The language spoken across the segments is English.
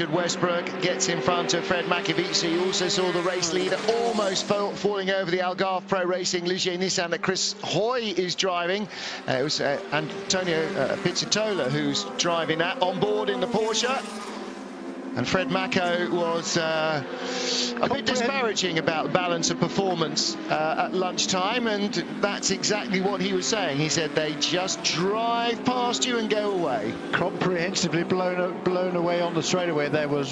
Richard Westbrook gets in front of Fred Makovici. You also saw the race leader almost falling over the Algarve Pro Racing Ligier Nissan that Chris Hoy is driving. It was Antonio Pizzitola who's driving that on board in the Porsche. And Fred Mako was a bit disparaging about the balance of performance at lunchtime, and that's exactly what he was saying. He said they just drive past you and go away. Comprehensively blown away on the straightaway. There was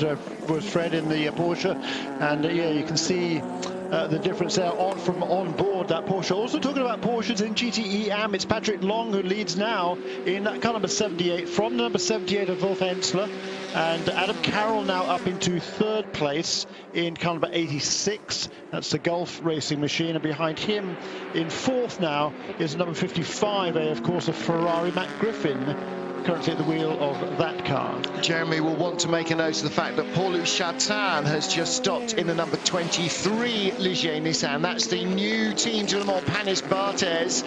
Fred in the Porsche, and yeah, you can see the difference there from on board that Porsche. Also talking about Porsches in GTE AM, it's Patrick Long who leads now in car number 78 from number 78 of Wolf Hensler, and Adam Carroll now up into third place in car number 86. That's the Gulf Racing Machine, and behind him in fourth now is number 55, of course, a Ferrari Matt Griffin, currently at the wheel of that car. Jeremy will want to make a note of the fact that Paul Chatin has just stopped in the number 23 Ligier Nissan. That's the new team to them, Panis Barthez,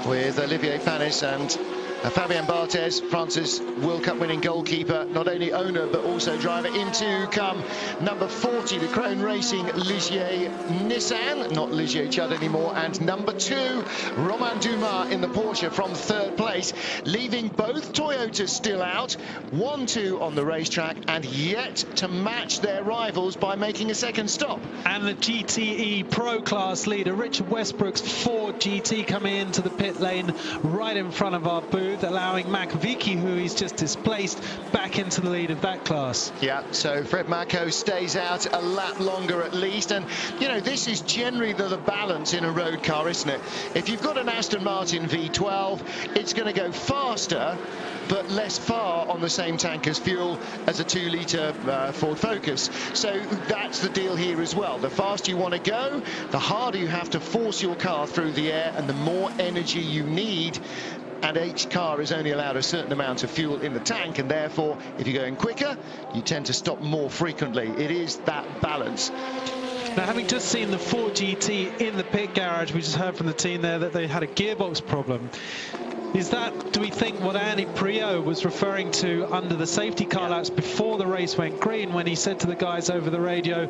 with Olivier Panis and Fabien Barthez, France's World Cup winning goalkeeper, not only owner but also driver. Into come number 40, the Krone Racing Ligier Nissan, not Ligier Chud anymore, and number 2, Romain Dumas in the Porsche from third place, leaving both Toyotas still out, 1-2 on the racetrack, and yet to match their rivals by making a second stop. And the GTE Pro Class leader, Richard Westbrook's Ford GT, coming into the pit lane right in front of our booth, allowing Makovici, who he's just displaced, back into the lead of that class. Yeah, so Fred Mako stays out a lap longer at least, and you know, this is generally the balance in a road car, isn't it? If you've got an Aston Martin V12, it's going to go faster but less far on the same tank as fuel as a 2-litre Ford Focus. So that's the deal here as well. The faster you want to go, the harder you have to force your car through the air, and the more energy you need. And each car is only allowed a certain amount of fuel in the tank, and therefore if you're going quicker you tend to stop more frequently. It is that balance. Now, having just seen the Ford GT in the pit garage, we just heard from the team there that they had a gearbox problem. Is that, do we think, what Andy Priaulx was referring to under the safety car laps before the race went green, when he said to the guys over the radio,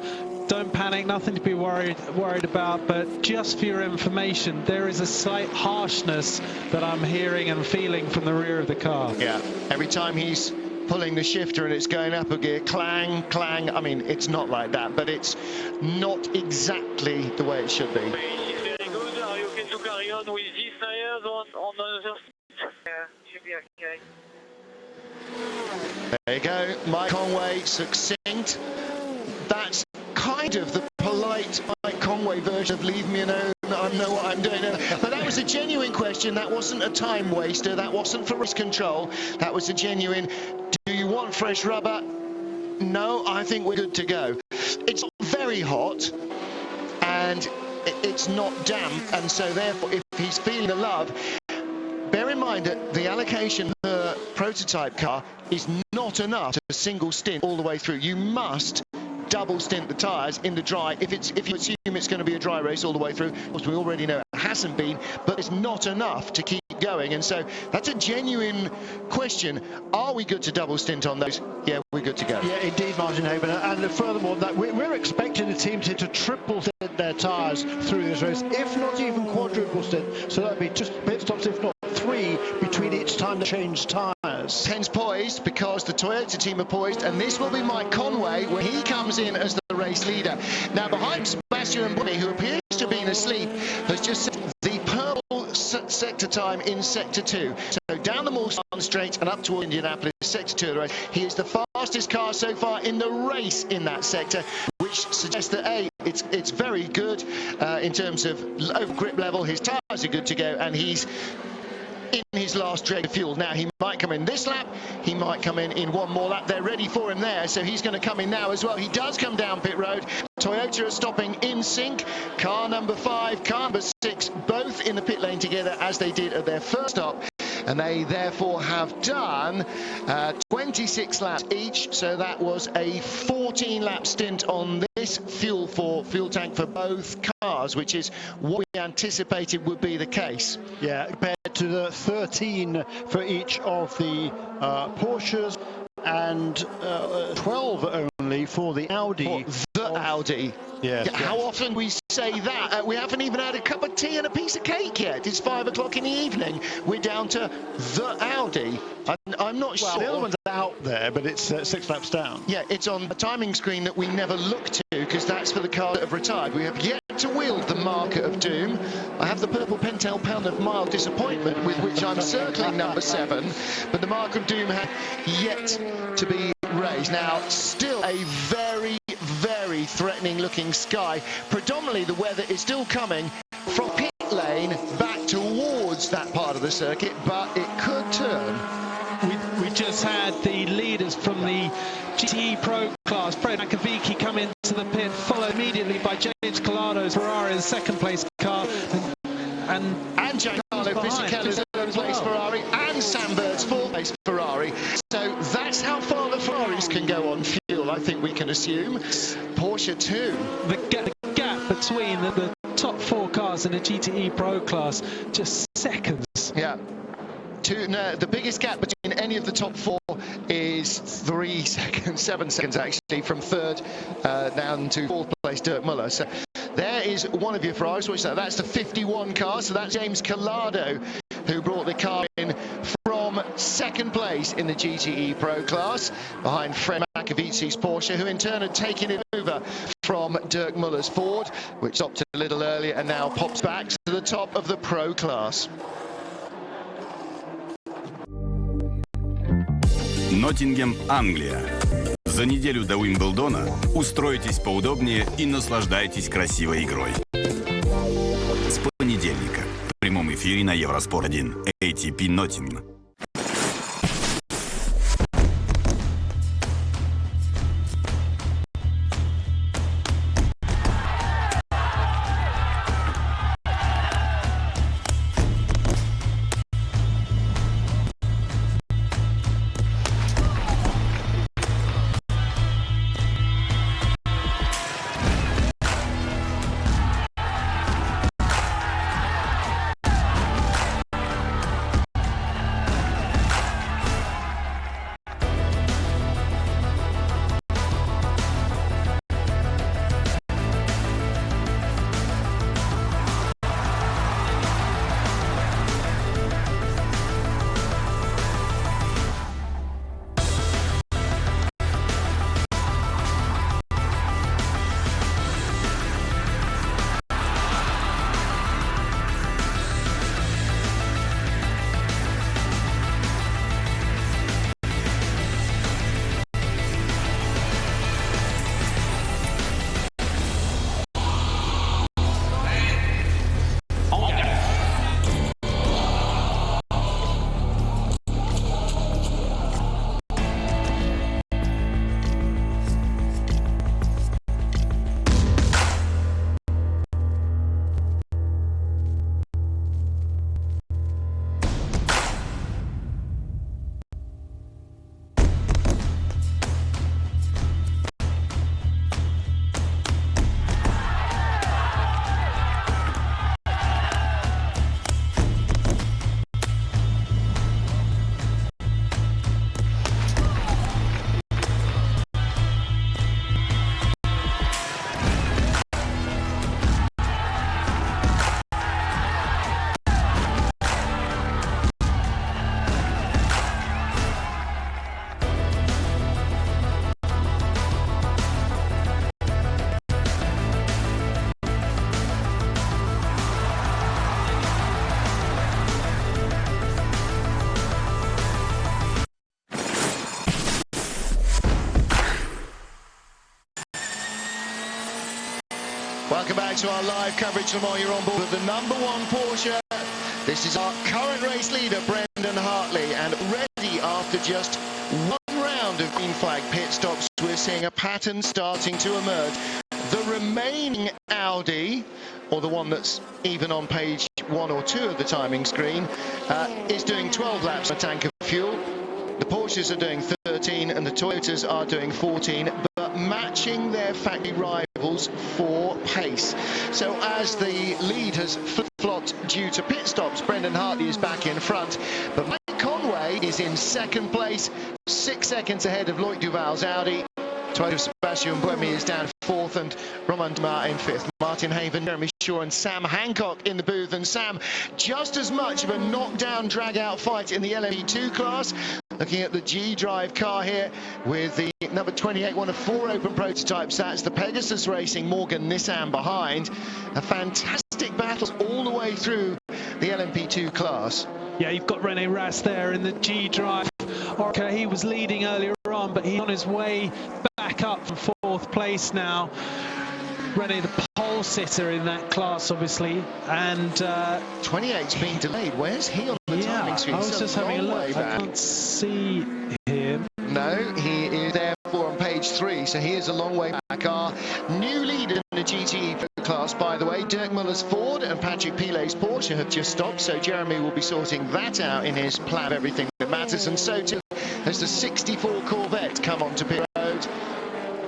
don't panic, nothing to be worried about, but just for your information, there is a slight harshness that I'm hearing and feeling from the rear of the car. Yeah, every time he's pulling the shifter and it's going up a gear, clang, clang. I mean, it's not like that, but it's not exactly the way it should be. There you go, Mike Conway, succinct. That's kind of the polite Mike Conway version of leave me alone, I know what I'm doing. But that was a genuine question. That wasn't a time waster. That wasn't for risk control. That was a genuine, do you want fresh rubber? No, I think we're good to go. It's very hot and it's not damp, and so therefore if he's feeling the love, bear in mind that the allocation per prototype car is not enough to single stint all the way through. You must double stint the tyres in the dry if you assume it's going to be a dry race all the way through. Of course, we already know it hasn't been, but it's not enough to keep going, and so that's a genuine question. Are we good to double stint on those? Yeah, we're good to go. Yeah, indeed, Martin Haber, and furthermore, that we're expecting the team to triple stint their tyres through this race, if not even quadruple stint. So that'd be just pit stops, if not 3, between each time they change tyres. Penn's poised because the Toyota team are poised, and this will be Mike Conway when he comes in as the race leader. Now behind Sebastian Bonny, who appears to have been asleep, has just set the purple sector time in sector 2. So down the Mulsanne Straight and up toward Indianapolis, sector 2 of the race. He is the fastest car so far in the race in that sector, which suggests that A, it's very good in terms of over grip level. His tyres are good to go, and he's in his last drag of fuel. Now he might come in this lap, he might come in one more lap. They're ready for him there, so he's going to come in now as well. He does come down pit road. Toyota are stopping in sync. Car number 5, car number 6, both in the pit lane together as they did at their first stop, and they therefore have done 26 laps each. So that was a 14-lap stint on this fuel tank for both cars, which is what we anticipated would be the case. Yeah, compared to the 13 for each of the Porsches and 12 only for the Audi. Audi. Yes, yeah, how often we say that? We haven't even had a cup of tea and a piece of cake yet. It's 5 o'clock in the evening. We're down to the Audi. I'm not sure. The other one's out there, but it's 6 laps down. Yeah, it's on a timing screen that we never look to, because that's for the cars that have retired. We have yet to wield the marker of doom. I have the purple Pentel pound of mild disappointment with which I'm circling number 7, but the marker of doom has yet to be raised. Now, still a very threatening looking sky. Predominantly the weather is still coming from pit lane back towards that part of the circuit, but it could turn. We just had the leaders from the GTE Pro class, Fred Makovici, come into the pit, followed immediately by James Collado's Ferrari, the second place car, and Giancarlo Fisichella's third place Ferrari, and Sam Bird's fourth place Ferrari. So that's how far the Ferraris can go on fuel, I think we can assume. Porsche too. The gap between the top 4 cars in the GTE Pro class, just seconds. Yeah. The biggest gap between any of the top 4 is 3 seconds, 7 seconds actually, from third down to fourth place Dirk Muller. So there is one of your Ferraris. Which that's the 51 car. So that's James Collado, who brought the car in from second place in the GTE Pro class, behind Fred Makovici's Porsche, who in turn had taken it over from Dirk Muller's Ford, which stopped a little earlier and now pops back to the top of the Pro class. Ноттингем, Англия. За неделю до Уимблдона устройтесь поудобнее и наслаждайтесь красивой игрой. С понедельника в прямом эфире на Евроспорт 1 ATP Ноттингем. Welcome back to our live coverage. Lamar, you're on board with the number 1 Porsche. This is our current race leader, Brendan Hartley, and already after just one round of green flag pit stops, we're seeing a pattern starting to emerge. The remaining Audi, or the one that's even on page 1 or 2 of the timing screen, is doing 12 laps on a tank of fuel. The Porsches are doing 13 and the Toyotas are doing 14, but matching their factory rivals for pace. So as the lead has flip-flopped due to pit stops, Brendan Hartley is back in front, but Mike Conway is in second place, 6 seconds ahead of Loic Duval's Audi. Toyota Sebastian Buemi is down fourth and Romain Dumas in fifth. Martin Haven, Jeremy Shaw and Sam Hancock in the booth. And Sam, just as much of a knockdown, drag-out fight in the LMP2 class. Looking at the G-Drive car here with the number 28, one of 4 open prototypes. That's the Pegasus Racing Morgan Nissan behind. A fantastic battle all the way through the LMP2 class. Yeah, you've got René Rast there in the G-Drive. Okay, he was leading earlier on, but he's on his way back up from fourth place now. René, the pole sitter in that class, obviously, and 28's been delayed. Where's he on the timing screen? I was just having a look. I can't see him. No, he is therefore on page 3, so he is a long way back. Our new leader in the GTE class, by the way, Dirk Muller's Ford and Patrick Pilet's Porsche have just stopped, so Jeremy will be sorting that out in his plan of everything that matters, and so too has the 64 Corvette come onto pit road.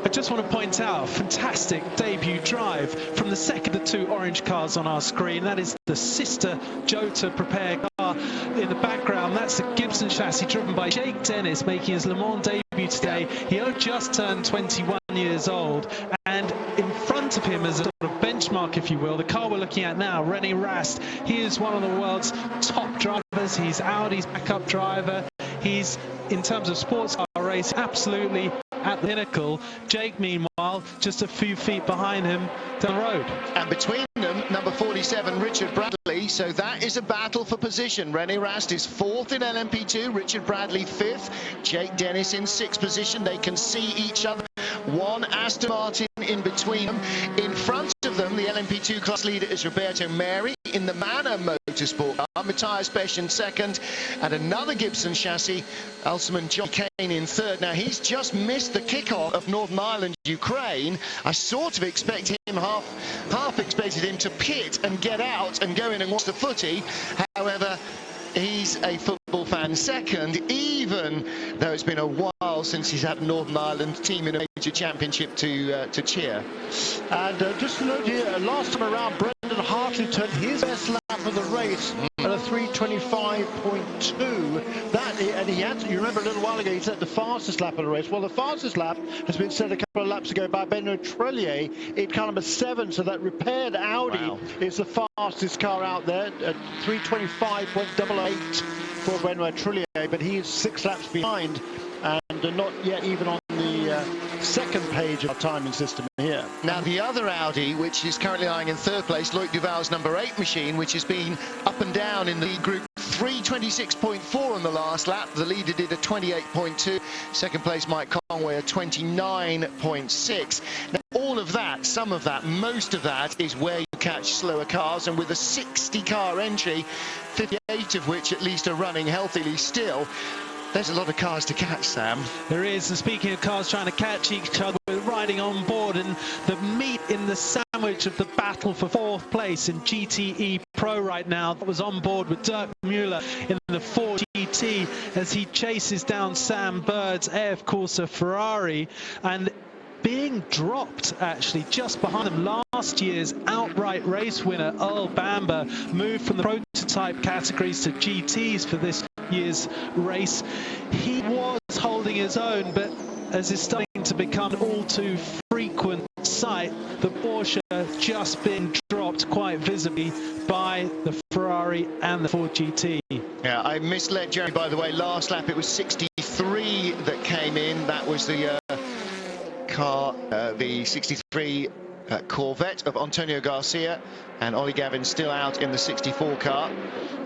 I just want to point out a fantastic debut drive from the second of the 2 orange cars on our screen. That is the sister Jota prepared car in the background. That's a Gibson chassis driven by Jake Dennis, making his Le Mans debut today. He only just turned 21 years old, and in front of him as a sort of benchmark, if you will, the car we're looking at now, René Rast. He is one of the world's top drivers. He's Audi's backup driver. He's, in terms of sports car race, absolutely at the pinnacle. Jake, meanwhile, just a few feet behind him down the road. And between them, number 47, Richard Bradley. So that is a battle for position. René Rast is 4th in LMP2, Richard Bradley 5th, Jake Dennis in 6th position. They can see each other. One Aston Martin in between them. In front of them, the LMP2 class leader is Roberto Meri in the Manor Motorsport car. Matthias Besch in second, and another Gibson chassis, Alsaman John Kane in third. Now, he's just missed the kickoff of Northern Ireland, Ukraine. I sort of expect him, half expected him to pit and get out and go in and watch the footy. However, he's a football fan second, even though it's been a while since he's had a Northern Ireland team in a major championship to cheer. And just to note here, last time around, Brendan Hartley turned his best lap of the race at a 3:25.2. And he had, you remember a little while ago, he set the fastest lap of the race. Well, the fastest lap has been set a couple of laps ago by Benoit Trellier in car number 7. So that repaired Audi is the fastest car out there at 3:25.88 for Benoit Trellier, but he is 6 laps behind and not yet even on the second page of our timing system here. Now, the other Audi, which is currently lying in third place, Loic Duval's number 8 machine, which has been up and down in the lead group, 3:26.4 on the last lap. The leader did a 28.2. Second place, Mike Conway, a 29.6. Now, all of that, some of that, most of that is where you catch slower cars, and with a 60-car entry, 58 of which at least are running healthily still, there's a lot of cars to catch, Sam. There is, and speaking of cars trying to catch each other, we're riding on board, and the meat in the sandwich of the battle for 4th place in GTE Pro right now that was on board with Dirk Müller in the Ford GT as he chases down Sam Bird's AF Corsa Ferrari, and being dropped actually just behind them. Last year's outright race winner Earl Bamber moved from the prototype categories to GTs for this year's race. He was holding his own, but as is starting to become an all too frequent sight, the Porsche just being dropped quite visibly by the Ferrari and the Ford GT. Yeah, I misled Jeremy, by the way. Last lap it was 63 that came in. That was the car, the 63 Corvette of Antonio Garcia, and Ollie Gavin still out in the 64 car.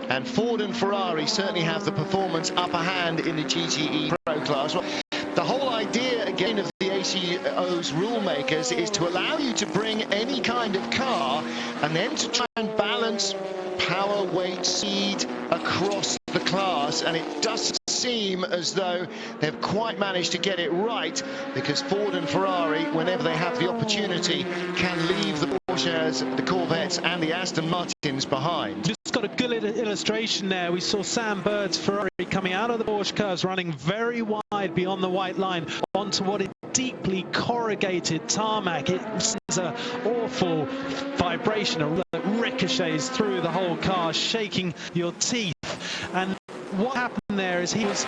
And Ford and Ferrari certainly have the performance upper hand in the GTE Pro class. Well, the whole idea, again, of the ACO's rule makers is to allow you to bring any kind of car and then to try and balance power, weight, speed across the class, and it doesn't seem as though they've quite managed to get it right, because Ford and Ferrari, whenever they have the opportunity, can leave the Porsches, the Corvettes and the Aston Martins behind. Just got a good illustration there. We saw Sam Bird's Ferrari coming out of the Porsche curves, running very wide beyond the white line onto what is deeply corrugated tarmac. It sends an awful vibration that ricochets through the whole car, shaking your teeth. And what happened there is he was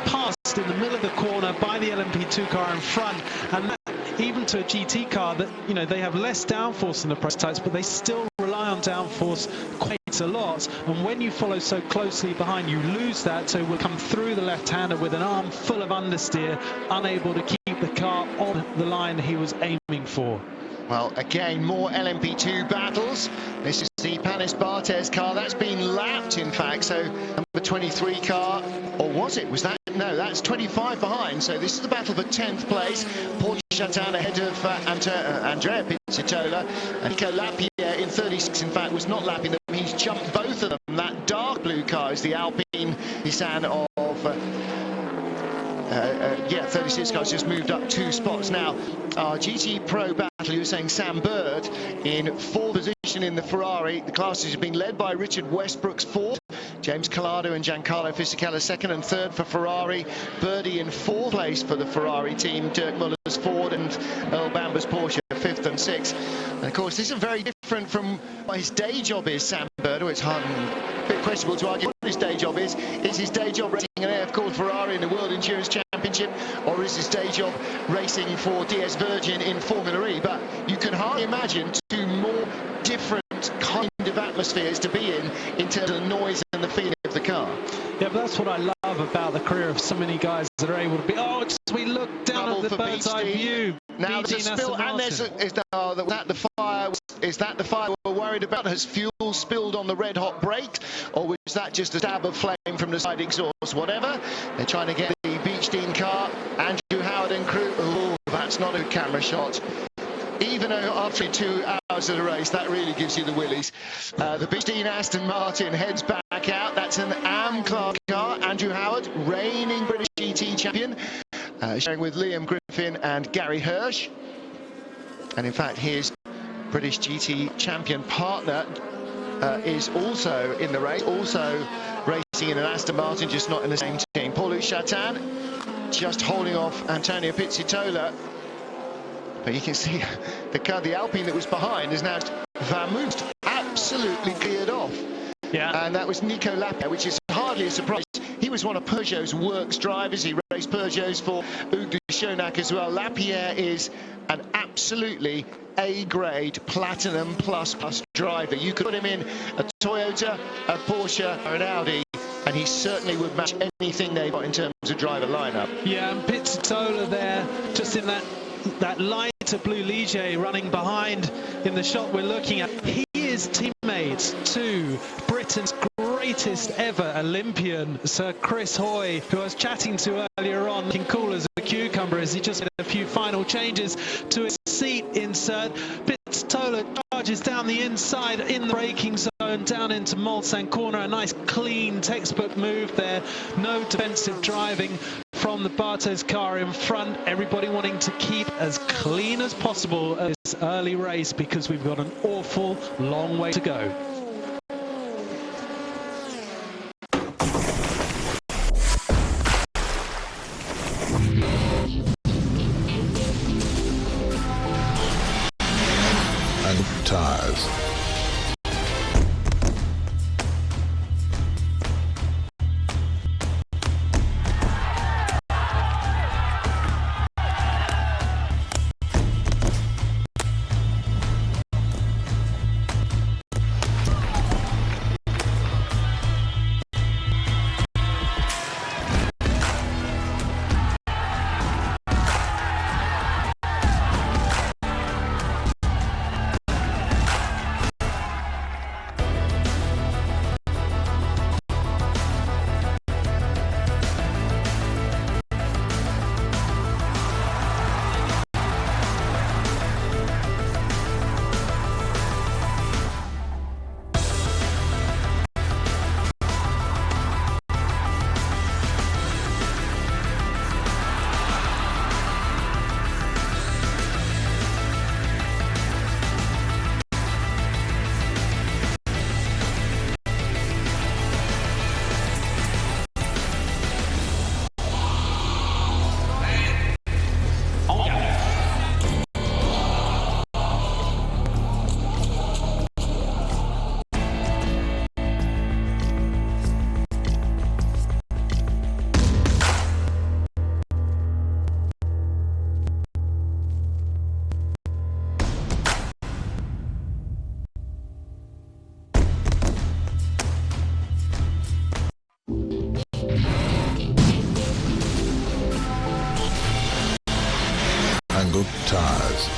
passed in the middle of the corner by the LMP2 car in front, and that, even to a GT car that, you know, they have less downforce than the prototypes, but they still rely on downforce quite a lot, and when you follow so closely behind, you lose that. So we'll come through the left-hander with an arm full of understeer, unable to keep the car on the line he was aiming for. Well, again, more LMP2 battles. This is the Panis Barthez car. That's been lapped, in fact. So number 23 car, or was it? Was that? No, that's 25 behind. So this is the battle for 10th place. Porsche ahead of Andrea Pizzitola. And Nico Lapierre in 36, in fact, was not lapping them. He's jumped both of them. That dark blue car is the Alpine Nissan of... 36 cars just moved up 2 spots. Now, our GT Pro battle, you were saying Sam Bird in 4th position in the Ferrari. The classes have been led by Richard Westbrook's 4th, James Collado and Giancarlo Fisichella 2nd and 3rd for Ferrari. Birdie in 4th place for the Ferrari team, Dirk Muller's Ford and Earl Bamber's Porsche 5th and 6th. And of course, this is very different from what his day job is, Sam Bird, or it's a bit questionable to argue what his day job is. Is his day job racing an AF called Ferrari in the World Endurance Championship, or is his day job racing for DS Virgin in Formula E? But you can hardly imagine 2 more different kind of atmospheres to be in terms of the noise and the feeling of the car. Yeah, but that's what I love about the career of so many guys that are able to be, just we look down at the bird's eye view. Now there's a spill, and there's is that the fire we're worried about? Has fuel spilled on the red hot brakes, or was that just a stab of flame from the side exhaust? Whatever, they're trying to get the Beechstein car, Andrew Howard and crew. Oh, that's not a camera shot. Even after 2 hours of the race, that really gives you the willies. The Beechstein Aston Martin heads back out. That's an AM-class car. Andrew Howard, reigning British GT champion, sharing with Liam Griffin and Gary Hirsch. And in fact, his British GT champion partner is also in the race, also racing in an Aston Martin, just not in the same team. Paul-Luc Chatin just holding off Antonio Pizzitola. But you can see the car, the Alpine that was behind, is now vamoosed, absolutely cleared off. Yeah. And that was Nico Lapierre, which is hardly a surprise. He was one of Peugeot's works drivers. He raced Peugeots for Hugues de Schoenack as well. Lapierre is an absolutely A-grade Platinum Plus driver. You could put him in a Toyota, a Porsche or an Audi, and he certainly would match anything they've got in terms of driver lineup. Yeah, and Pizzitola there, just in that lighter blue Ligier running behind in the shot we're looking at. He is teammate to Britain's greatest ever Olympian, Sir Chris Hoy, who I was chatting to earlier on, looking cool as a cucumber as he just made a few final changes to his seat insert. Pizzitola charges down the inside in the braking zone, down into Mulsanne corner. A nice clean textbook move there, no defensive driving from the Barthez car in front. Everybody wanting to keep as clean as possible at this early race, because we've got an awful long way to go. And tires. and good tires.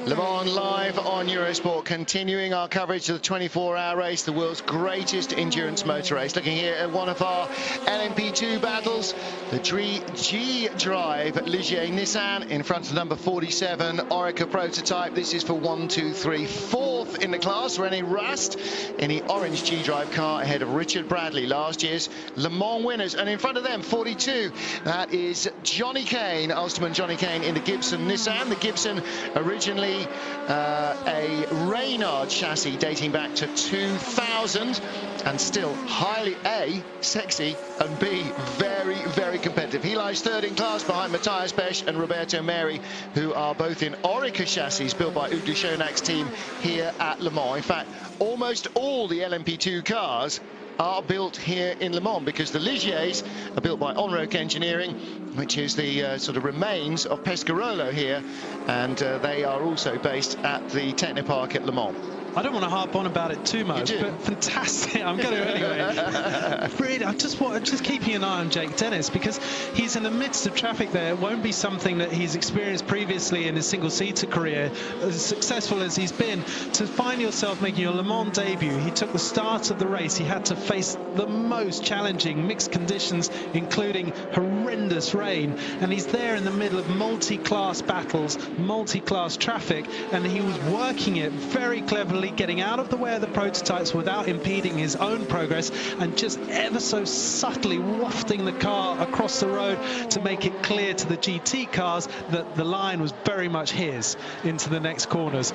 Le Mans live on Eurosport, continuing our coverage of the 24-hour race, the world's greatest endurance motor race. Looking here at one of our LMP2 battles, the G-Drive Ligier Nissan in front of number 47, Orica prototype. This is for 1, 2, 3, 4th in the class. René Rast in the orange G-Drive car ahead of Richard Bradley, last year's Le Mans winners. And in front of them, 42, that is Johnny Kane, Ulsterman Johnny Kane in the Gibson Nissan. The Gibson originally a Reynard chassis dating back to 2000 and still highly A, sexy, and B, very, very competitive. He lies third in class behind Matthias Besch and Roberto Meri, who are both in Orica chassis built by Hugues de Schonach's team here at Le Mans. In fact, almost all the LMP2 cars are built here in Le Mans, because the Ligiers are built by Onroc Engineering, which is the sort of remains of Pescarolo here, and they are also based at the Technopark at Le Mans. I don't want to harp on about it too much, but fantastic. I'm going to anyway. Really, I'm just keeping an eye on Jake Dennis, because he's in the midst of traffic there. It won't be something that he's experienced previously in his single-seater career, as successful as he's been. To find yourself making your Le Mans debut, he took the start of the race. He had to face the most challenging mixed conditions, including horrendous rain, and he's there in the middle of multi-class battles, multi-class traffic, and he was working it very cleverly, getting out of the way of the prototypes without impeding his own progress, and just ever so subtly wafting the car across the road to make it clear to the GT cars that the line was very much his into the next corners.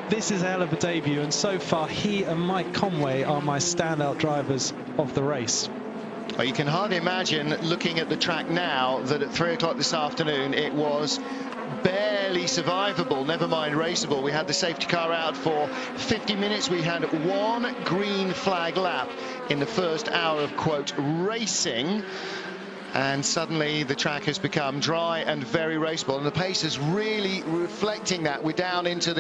This is a hell of a debut, and so far he and Mike Conway are my standout drivers of the race. Well, you can hardly imagine, looking at the track now, that at 3 o'clock this afternoon it was barely survivable, never mind raceable. We had the safety car out for 50 minutes. We had one green flag lap in the first hour of, quote, racing. And suddenly the track has become dry and very raceable, and the pace is really reflecting that. We're down into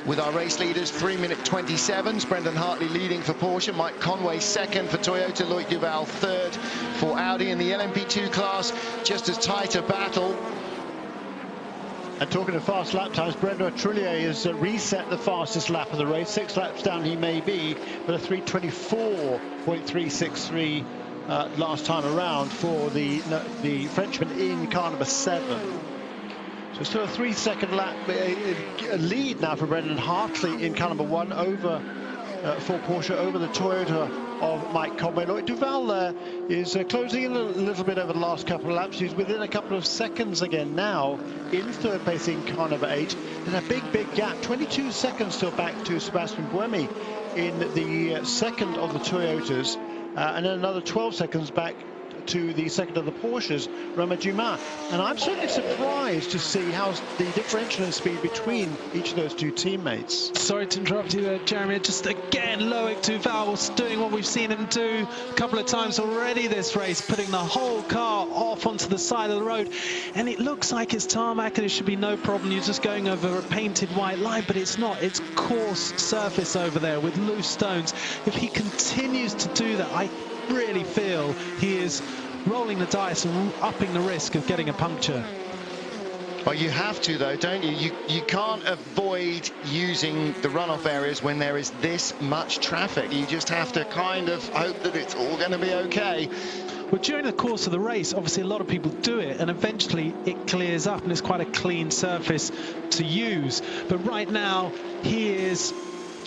with our race leaders, 3:27. Brendan Hartley leading for Porsche, Mike Conway second for Toyota, Loic Duval third for Audi. In the LMP2 class, just as tight a battle. And talking of fast lap times, Brendan Hartley has reset the fastest lap of the race. 6 laps down he may be, but a 3:24.363 last time around for the Frenchman in car number 7. So still a 3-second lap lead now for Brendan Hartley in car number 1 over for Porsche over the Toyota of Mike Conway. Loic Duval there is closing in a little bit over the last couple of laps. He's within a couple of seconds again now in third place in car number 8. There's a big gap, 22 seconds still back to Sebastian Buemi in the second of the Toyotas, and then another 12 seconds back to the second of the Porsches, Romain Dumas. And I'm certainly surprised to see how the differential in speed between each of those two teammates. Sorry to interrupt you there, Jeremy. Just again, Loic Duval was doing what we've seen him do a couple of times already this race, putting the whole car off onto the side of the road. And it looks like it's tarmac and it should be no problem. You're just going over a painted white line, but it's not. It's coarse surface over there with loose stones. If he continues to do that, I really feel he is rolling the dice and upping the risk of getting a puncture. Well, you have to, though, don't you? You can't avoid using the runoff areas when there is this much traffic. You just have to kind of hope that it's all going to be okay. Well, during the course of the race, obviously a lot of people do it, and eventually it clears up and it's quite a clean surface to use. But right now he is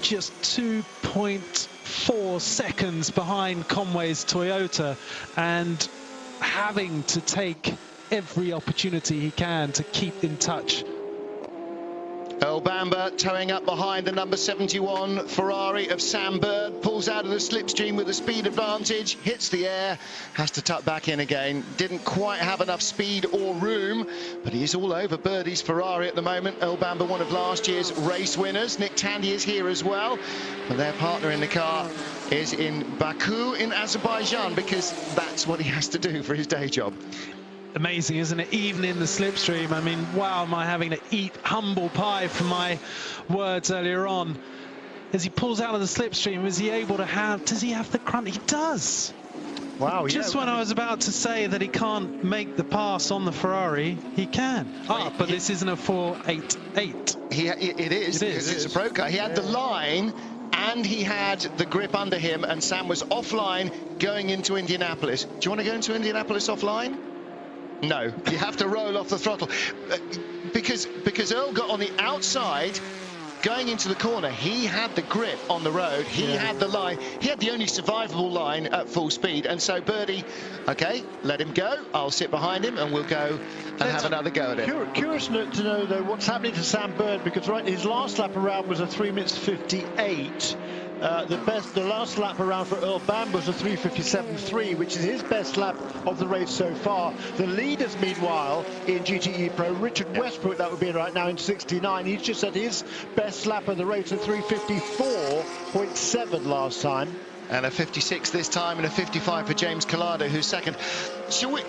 just 2.4 seconds behind Conway's Toyota, and having to take every opportunity he can to keep in touch. Earl Bamber towing up behind the number 71 Ferrari of Sam Bird, pulls out of the slipstream with a speed advantage, hits the air, has to tuck back in again. Didn't quite have enough speed or room, but he is all over Birdie's Ferrari at the moment. Earl Bamber, one of last year's race winners. Nick Tandy is here as well, and their partner in the car is in Baku in Azerbaijan, because that's what he has to do for his day job. Amazing, isn't it? Even in the slipstream, I mean, wow, am I having to eat humble pie for my words earlier on. As he pulls out of the slipstream, is he able to have, does he have the crunch? He does. Wow, Just when I was about to say that he can't make the pass on the Ferrari, he can. But this isn't a 488. It is, because it's a pro car. He had the line, and he had the grip under him, and Sam was offline going into Indianapolis. Do you want to go into Indianapolis offline? No, you have to roll off the throttle, because Earl got on the outside going into the corner. He had the grip on the road, he had the line, he had the only survivable line at full speed, and so Birdie, okay, let him go, I'll sit behind him and we'll go and have another go at it. Curious to know though what's happening to Sam Bird, because his last lap around was a 3 minutes 58. The last lap around for Earl Bamber was a 3:57.3, which is his best lap of the race so far. The leaders, meanwhile, in GTE Pro, Richard Westbrook, that would be right now in 69. He's just at his best lap of the race at 3:54.7 last time. And a 56 this time, and a 55 for James Collado, who's second.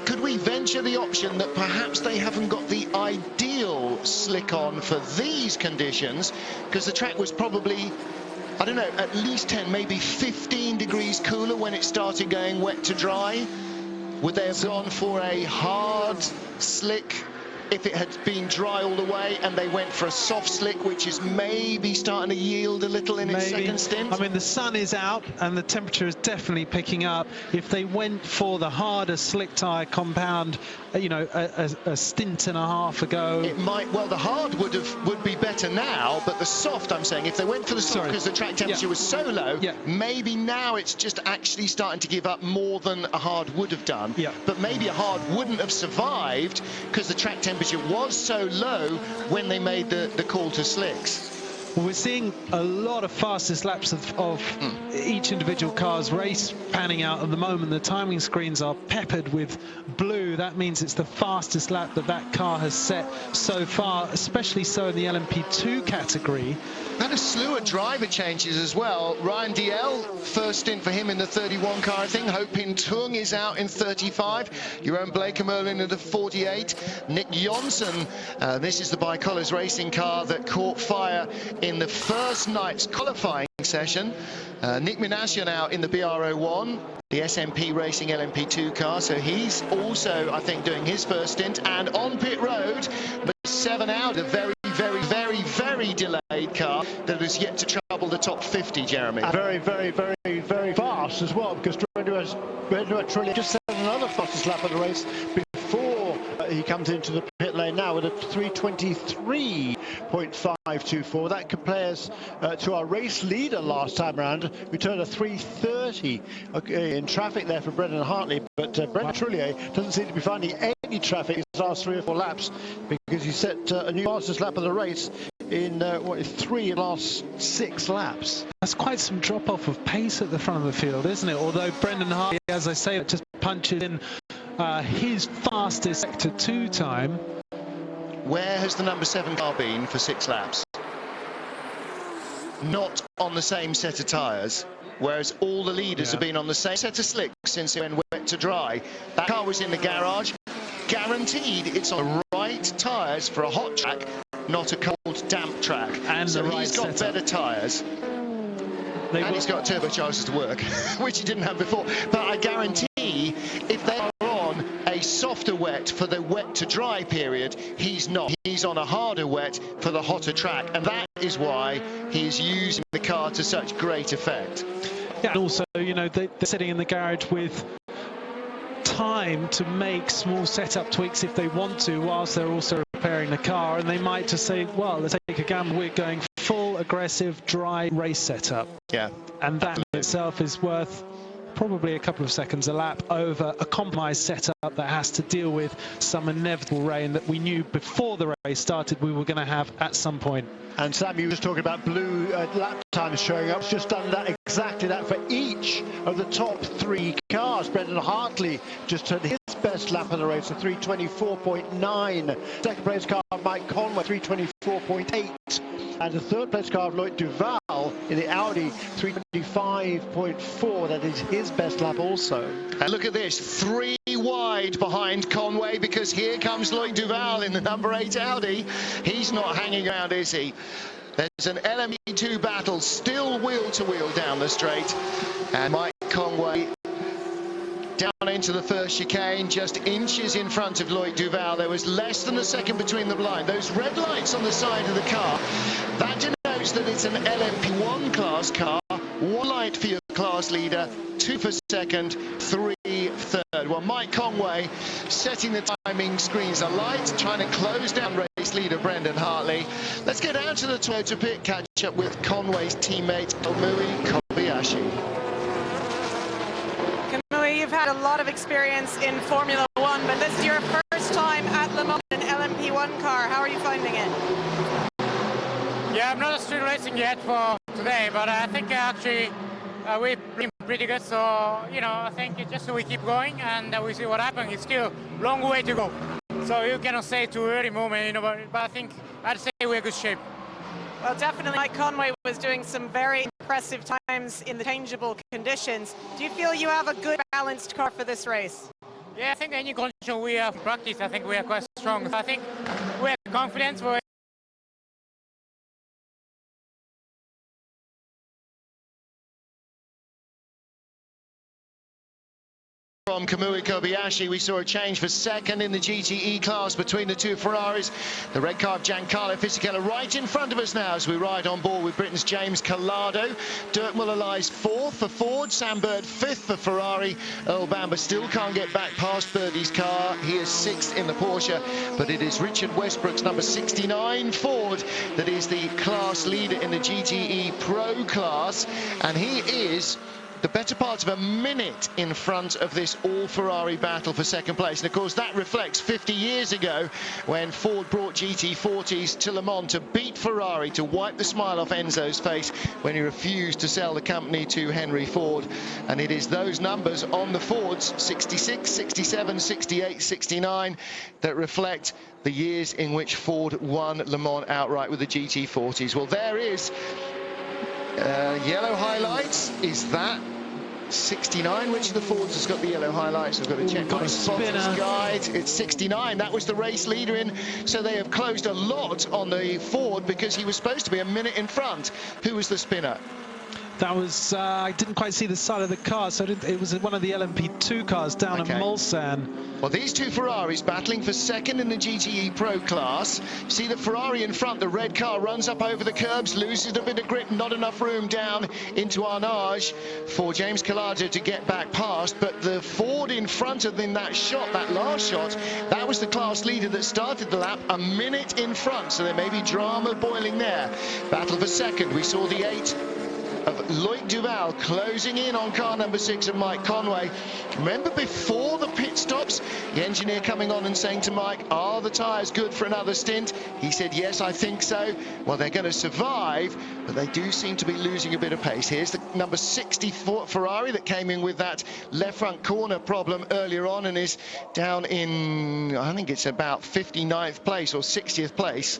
Could we venture the option that perhaps they haven't got the ideal slick on for these conditions, because the track was probably, I don't know, at least 10, maybe 15 degrees cooler when it started going wet to dry? Would they have gone for a hard slick if it had been dry all the way, and they went for a soft slick, which is maybe starting to yield a little in its second stint? I mean, the sun is out and the temperature is definitely picking up. If they went for the harder slick tyre compound, you know, a stint and a half ago, it might, well, the hard would be better now, but the soft, I'm saying, if they went for the soft because the track temperature was so low, maybe now it's just actually starting to give up more than a hard would have done. But maybe a hard wouldn't have survived because the track temperature was so low when they made the call to slicks. Well, we're seeing a lot of fastest laps of each individual car's race panning out at the moment. The timing screens are peppered with blue. That means it's the fastest lap that car has set so far, especially so in the LMP2 category. And a slew of driver changes as well. Ryan DL, first stint for him in the 31 car, I think. Ho Pin Tung is out in 35. Jeroen Bleekemolen in the 48. Nick Johnson, this is the Bicolors racing car that caught fire in the first night's qualifying session. Nick Minascia now in the BR01, the SMP Racing LMP2 car, so he's also, I think, doing his first stint. And on pit road, 7 out, a very delayed car that has yet to trouble the top 50, Jeremy. Very fast as well, because Trulli just set another fastest lap of the race before he comes into the pit lane now with a 3:23.524. That compares to our race leader last time around, who turned a 3:30 in traffic there for Brendan Hartley. But Brendan Trulli doesn't seem to be finding any traffic his last 3 or 4 laps, because he set a new fastest lap of the race in 3 of the last 6 laps. That's quite some drop-off of pace at the front of the field, isn't it? Although Brendan Hartley, as I say, just punches in his fastest Sector 2 time. Where has the number 7 car been for 6 laps? Not on the same set of tyres, whereas all the leaders have been on the same set of slicks since it went wet to dry. That car was in the garage, guaranteed it's on the right tyres for a hot track, not a cold, damp track. And so he's got better tyres. And he's got turbochargers to work, which he didn't have before. But I guarantee if they are on a softer wet for the wet to dry period, he's not. He's on a harder wet for the hotter track. And that is why he's using the car to such great effect. Yeah, and also, you know, they're sitting in the garage with time to make small setup tweaks if they want to, whilst they're also repairing the car, and they might just say, well, let's take a gamble, we're going full aggressive dry race setup. Yeah, and that in itself is worth probably a couple of seconds a lap over a compromised setup that has to deal with some inevitable rain that we knew before the race started we were going to have at some point. And Sam, you were talking about blue lap times showing up. It's just done that, exactly that for each of the top 3 cars. Brendan Hartley just turned his best lap of the race, a 3:24.9. Second place car Mike Conway, 3:24.8. And the third place car of Loic Duval in the Audi, 3:25.4. That is his best lap also. And look at this, 3 wide behind Conway, because here comes Loic Duval in the number 8 Audi. He's not hanging around, is he? There's an LMP2 battle still wheel to wheel down the straight, and Mike Conway down into the first chicane, just inches in front of Loic Duval. There was less than a second between the blind. Those red lights on the side of the car, that denotes that it's an LMP1 class car. 1 light for your class leader, 2 for second, 3 third. Well, Mike Conway setting the timing screens alight, trying to close down race leader Brendan Hartley. Let's get down to the Toyota pit, catch up with Conway's teammate Kamui Kobayashi. Kamui, you've had a lot of experience in Formula 1, but this is your first time at Le Mans in an LMP1 car. How are you finding it? Yeah, I'm not street racing yet for today, but I think actually we're pretty good. So, you know, I think it's just we keep going and we see what happens. It's still a long way to go. So you cannot say too early moment, you know, but I think I'd say we're in good shape. Well, definitely Mike Conway was doing some very impressive times in the changeable conditions. Do you feel you have a good balanced car for this race? Yeah, I think any condition we have practiced, I think we are quite strong. So I think we have confidence. From Kamui Kobayashi, we saw a change for second in the GTE class between the 2 Ferraris. The red car of Giancarlo Fisichella right in front of us now as we ride on board with Britain's James Collado. Dirk Muller lies 4th for Ford, Sam Bird 5th for Ferrari. Earl Bamber still can't get back past Birdie's car. He is 6th in the Porsche, but it is Richard Westbrook's number 69 Ford that is the class leader in the GTE Pro class, and he is the better part of a minute in front of this all-Ferrari battle for second place. And of course that reflects 50 years ago when Ford brought GT40s to Le Mans to beat Ferrari, to wipe the smile off Enzo's face when he refused to sell the company to Henry Ford. And it is those numbers on the Fords, 66, 67, 68, 69, that reflect the years in which Ford won Le Mans outright with the GT40s. Well, there is yellow highlights. Is that 69? Which of the Fords has got the yellow highlights? I've got to check my spotter's guide. It's 69. That was the race leader in. So they have closed a lot on the Ford because he was supposed to be a minute in front. Who was the spinner? That was, I didn't quite see the side of the car, so it was one of the LMP2 cars down at Mulsanne. Well, these 2 Ferraris battling for second in the GTE Pro class. See the Ferrari in front, the red car runs up over the curbs, loses a bit of grip, not enough room down into Arnage for James Collado to get back past. But the Ford in front of them, that shot, that last shot, that was the class leader that started the lap a minute in front. So there may be drama boiling there. Battle for second. We saw the 8 of Loic Duval closing in on car number 6 of Mike Conway. Remember before the pit stops, the engineer coming on and saying to Mike, are the tyres good for another stint? He said, yes, I think so. Well, they're going to survive, but they do seem to be losing a bit of pace. Here's the number 64 Ferrari that came in with that left front corner problem earlier on and is down in, I think it's about 59th place or 60th place.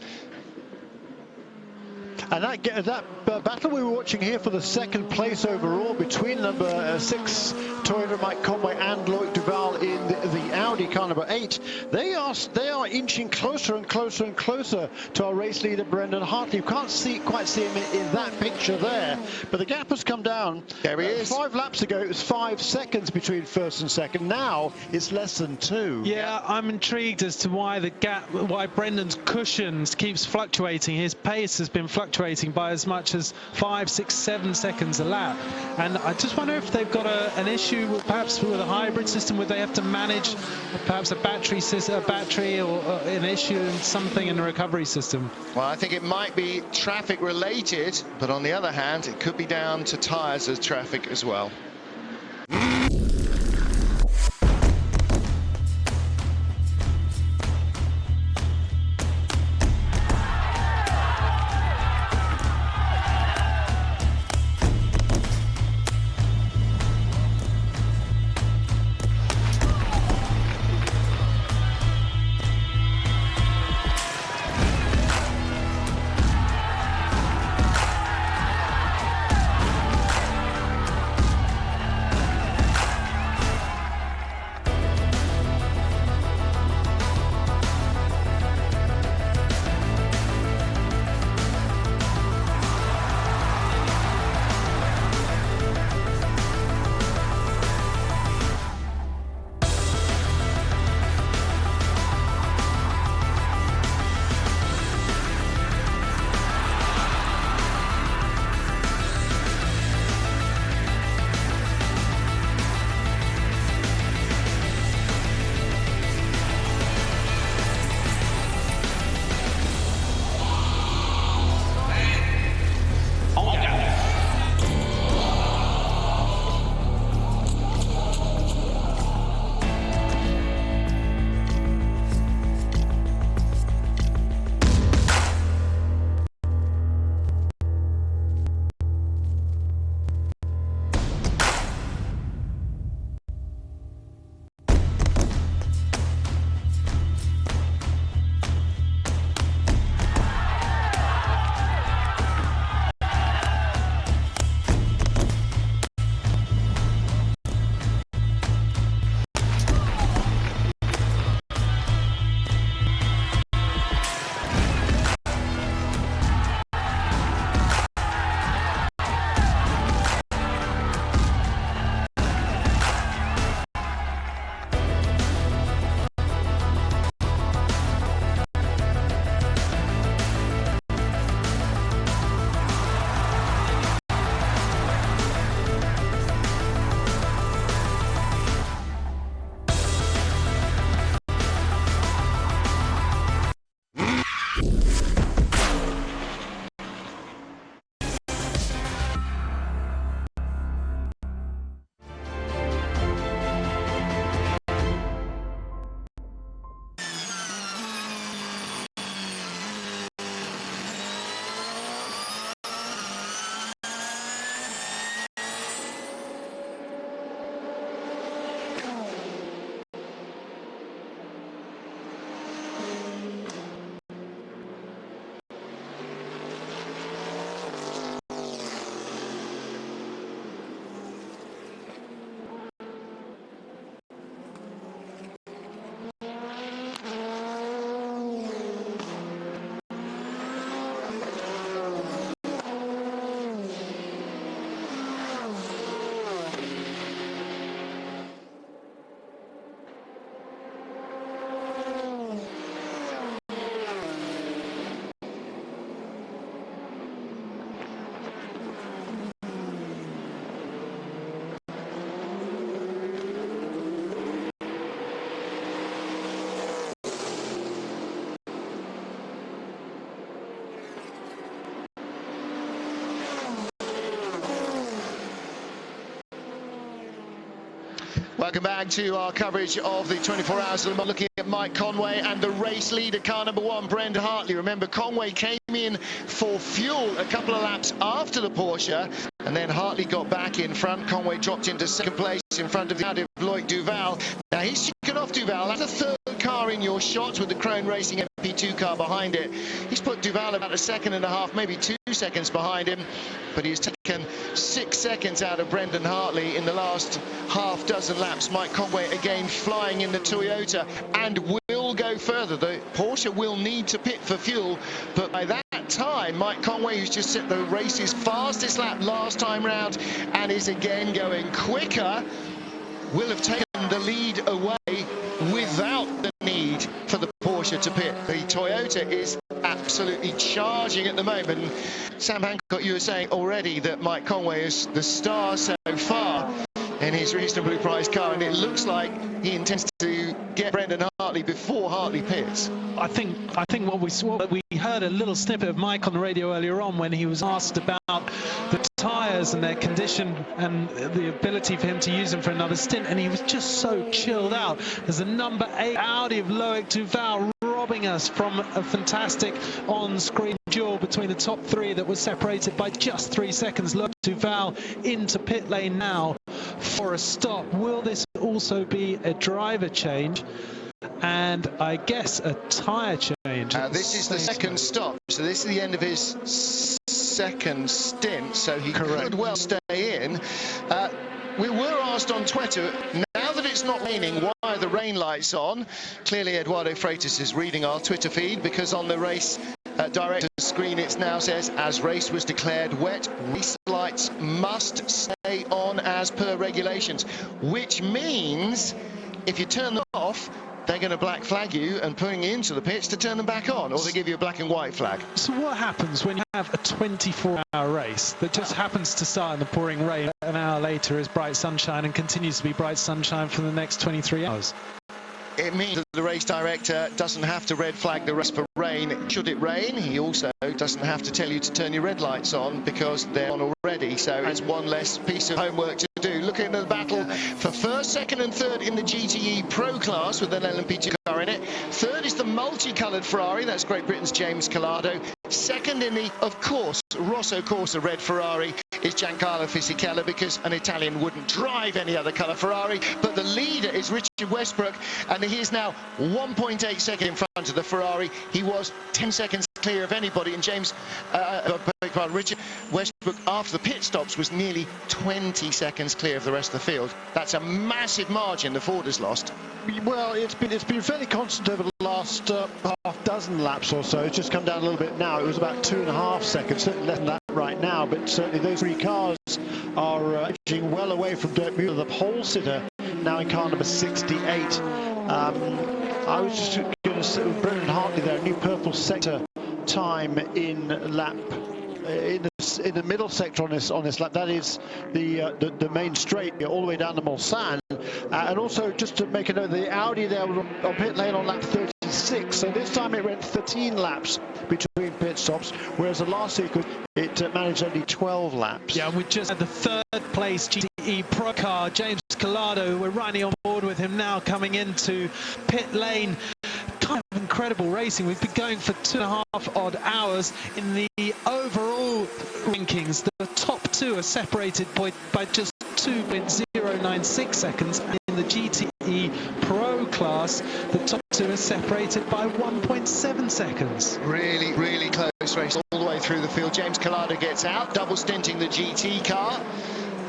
And that battle we were watching here for the second place overall between number 6 Toyota Mike Conway and Loic Duval in the Audi car number 8, they are inching closer and closer and closer to our race leader Brendan Hartley. You can't quite see him in that picture there, but the gap has come down. There he is. 5 laps ago it was 5 seconds between first and second. Now it's less than 2. Yeah, I'm intrigued as to why the gap, why Brendan's cushions keeps fluctuating. His pace has been fluctuating by as much as 5, 6, 7 seconds a lap, and I just wonder if they've got an issue perhaps with a hybrid system where they have to manage perhaps a battery or an issue in something in the recovery system. Well, I think it might be traffic related, but on the other hand it could be down to tyres as traffic as well. Welcome back to our coverage of the 24 Hours of Le Mans, looking at Mike Conway and the race leader, car number 1, Brendan Hartley. Remember, Conway came in for fuel a couple of laps after the Porsche, and then Hartley got back in front. Conway dropped into second place in front of the Audi of Loic Duval. Now he's chicken off Duval. That's the third car in your shots with the Krone Racing MP2 car behind it. He's put Duval about a second and a half, maybe 2 seconds behind him, but he's taken 6 seconds out of Brendan Hartley in the last half dozen laps. Mike Conway again flying in the Toyota and will go further. The Porsche will need to pit for fuel, but by that time, Mike Conway, who's just set the race's fastest lap last time round and is again going quicker, will have taken the lead away without the need for the Porsche to pit. The Toyota is absolutely charging at the moment. Sam Hancock, you were saying already that Mike Conway is the star so far in his reasonably priced car, and it looks like he intends to get Brendan Hartley before Hartley pits. I think what we saw, we heard a little snippet of Mike on the radio earlier on when he was asked about the tyres and their condition and the ability for him to use them for another stint, and he was just so chilled out. There's a number 8 Audi of Loic Duval robbing us from a fantastic on-screen duel between the top 3 that was separated by just 3 seconds. Loic Duval into pit lane now for a stop. Will this also be a driver change and I guess a tyre change? This is the second stop, so this is the end of his second stint, so he could well stay in. We were asked on Twitter, now that it's not raining, why are the rain lights on? Clearly Eduardo Freitas is reading our Twitter feed, because on the race director's screen it now says, as race was declared wet, race lights must stay on as per regulations, which means if you turn them off, they're going to black flag you and putting you into the pits to turn them back on, or they give you a black and white flag. So what happens when you have a 24-hour race that just happens to start in the pouring rain, an hour later is bright sunshine and continues to be bright sunshine for the next 23 hours? It means that the race director doesn't have to red flag the race for rain. Should it rain, he also doesn't have to tell you to turn your red lights on because they're on already. So it's one less piece of homework to do. Looking at the battle for first, second and third in the GTE Pro class with an LMP2 car in it. Third is the multicoloured Ferrari, that's Great Britain's James Collado. Second in the, of course, Rosso Corsa red Ferrari is Giancarlo Fisichella, because an Italian wouldn't drive any other colour Ferrari. But the leader is Richard Westbrook, and he is now 1.8 seconds in front of the Ferrari. He was 10 seconds clear of anybody, and Richard Westbrook, after the pit stops, was nearly 20 seconds clear of the rest of the field. That's a massive margin the Ford has lost. Well, it's been fairly constant over the last half dozen laps or so. It's just come down a little bit now. It was about 2.5 seconds, certainly less than that right now, but certainly those 3 cars are edging well away from Dirk Mueller, the pole sitter, now in car number 68. I was just going to say, Brendan Hartley there, new purple sector time in lap in the middle sector on this lap. That is the main straight all the way down to Mulsanne, and also just to make a note, the Audi there was on pit lane on lap 36, so this time it went 13 laps between pit stops, whereas the last sequence it managed only 12 laps. Yeah, we just had the third place GTE Pro car, James Collado. We're running on board with him now, coming into pit lane. Kind of incredible racing. We've been going for 2.5 odd hours. In the overall rankings, the top 2 are separated by just 2.096 seconds. And in the GTE Pro class, the top 2 are separated by 1.7 seconds. Really, really close race all the way through the field. James Collado gets out, double stinting the GT car.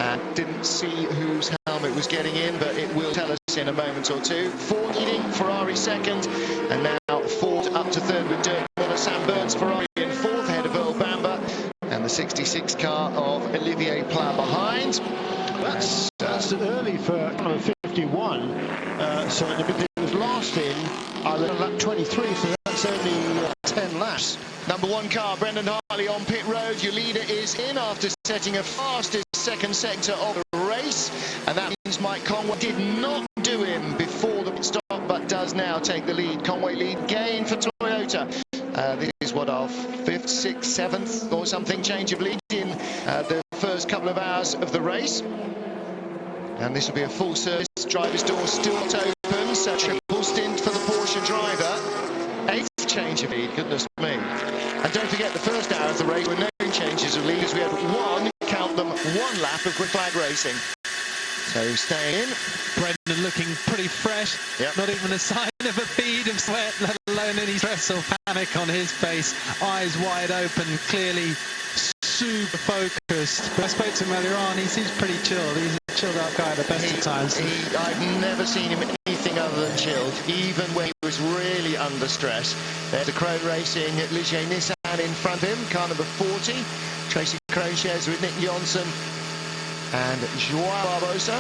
And didn't see whose helmet was getting in, but it will tell us in a moment or two. Ford leading, Ferrari second, and now Ford up to third with Dirk Mueller. Sam Burns, Ferrari in fourth, ahead of Earl Bamber, and the 66 car of Olivier Pla behind. That's early for number 51, certainly, because it was last in lap 23, so that's only 10 laps. Number 1 car, Brendan Hartley on pit road. Your leader is in after setting a fastest second sector of the race, and that means Mike Conway did not do him before the pit stop, but does now take the lead. Conway lead gain for Toyota. This is what, our 5th, 6th, 7th or something change of lead in the first couple of hours of the race. And this will be a full service This driver's door still not open, so triple stint for the Porsche driver. 8th change of lead, goodness me. And don't forget, the first hour of the race were no changes of lead, as we had count them, one lap of quick flag racing. So staying in. Brendan looking pretty fresh. Yep. Not even a sign of a bead of sweat, let alone any stress or panic on his face. Eyes wide open, clearly super focused. But I spoke to him earlier on, he seems pretty chilled. He's a chilled out guy at the best of times. I've never seen him anything other than chilled, even when he was really under stress. There's the Krohn Racing at Ligier Nissan in front of him, car number 40. Tracy Krohn shares with Nick Johnson and Joao Barbosa.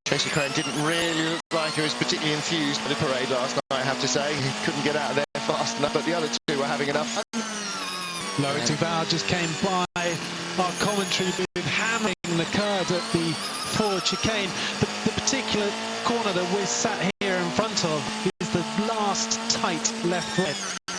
Tracy Krohn didn't really look like he was particularly enthused by the parade last night, I have to say. He couldn't get out of there fast enough, but the other two were having enough fun. Loic Duval just came by our commentary booth, hammering the curves at the forward chicane. The particular corner that we're sat here in front of is the last tight left right.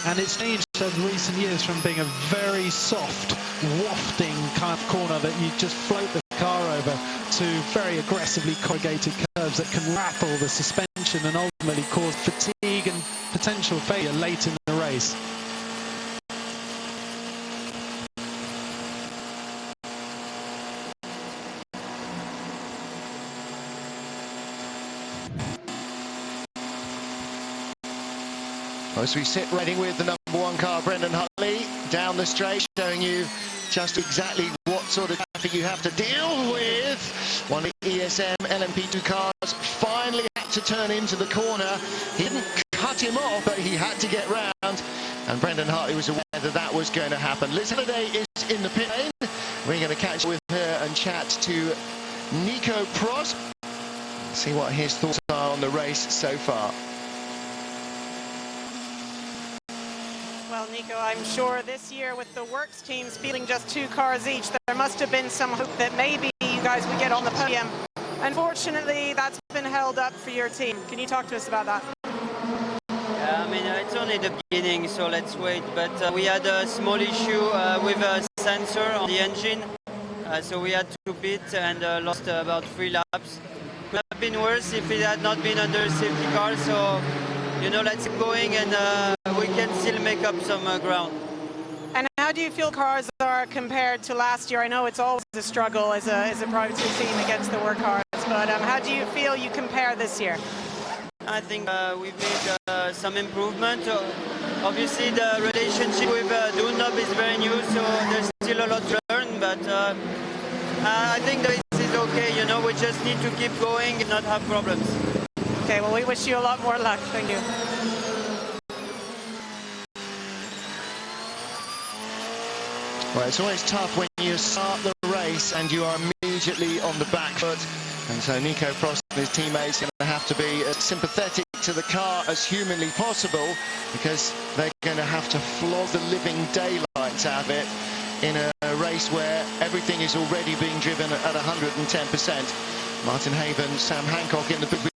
And it's changed over recent years from being a very soft, wafting kind of corner that you just float the car over to very aggressively corrugated curves that can rattle the suspension and ultimately cause fatigue and potential failure late in the race. As we sit ready with the number 1 car, Brendan Hartley, down the straight, showing you just exactly what sort of traffic you have to deal with. One of the ESM LMP2 cars finally had to turn into the corner. He didn't cut him off, but he had to get round. And Brendan Hartley was aware that that was going to happen. Liz Halliday is in the pit lane. We're going to catch up with her and chat to Nico Prost. See what his thoughts are on the race so far. Well, Nico, I'm sure this year with the works teams fielding just 2 cars each, there must have been some hope that maybe you guys would get on the podium. Unfortunately, that's been held up for your team. Can you talk to us about that? Yeah, I mean, it's only the beginning, so let's wait. But we had a small issue with a sensor on the engine. So we had to pit and lost about 3 laps. Could have been worse if it had not been under safety car. So, you know, let's keep going and we can still make up some ground. And how do you feel cars are compared to last year? I know it's always a struggle as a private team against the work cars, but how do you feel you compare this year? I think we've made some improvement. Obviously, the relationship with Dunlop is very new, so there's still a lot to learn, but I think the race is okay. You know, we just need to keep going and not have problems. Okay, well, we wish you a lot more luck. Thank you. Well, it's always tough when you start the race and you are immediately on the back foot. And so Nico Prost and his teammates are going to have to be as sympathetic to the car as humanly possible, because they're going to have to flog the living daylights out of it in a race where everything is already being driven at 110%. Martin Haven, Sam Hancock in the booth.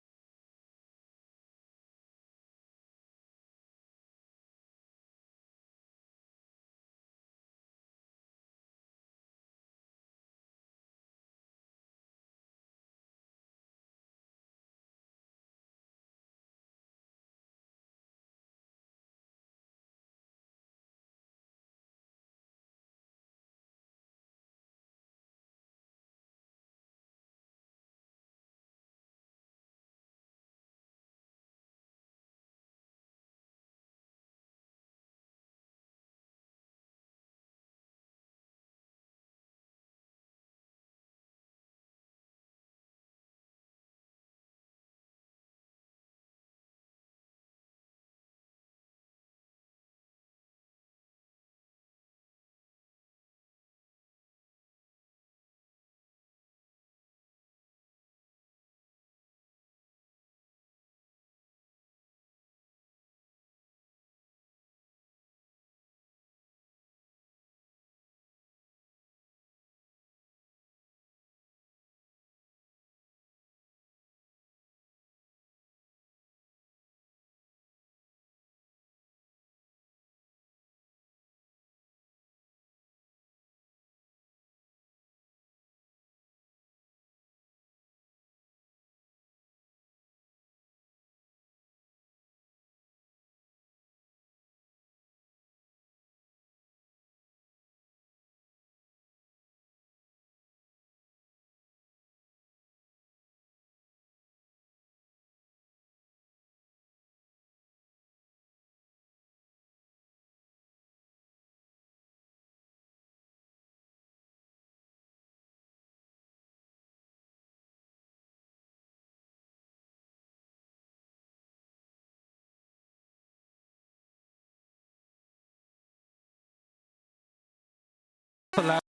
allowed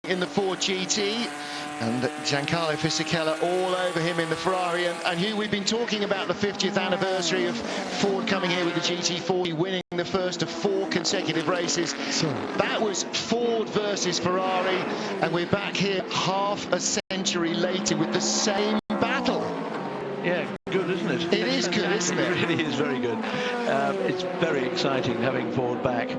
in the Ford GT, and Giancarlo Fisichella all over him in the Ferrari, and Hugh, we've been talking about the 50th anniversary of Ford coming here with the GT40, winning the first of 4 consecutive races. That was Ford versus Ferrari, and we're back here half a century later with the same battle. Yeah, good, isn't it? It is good, isn't it? It really is very good. It's very exciting having Ford back.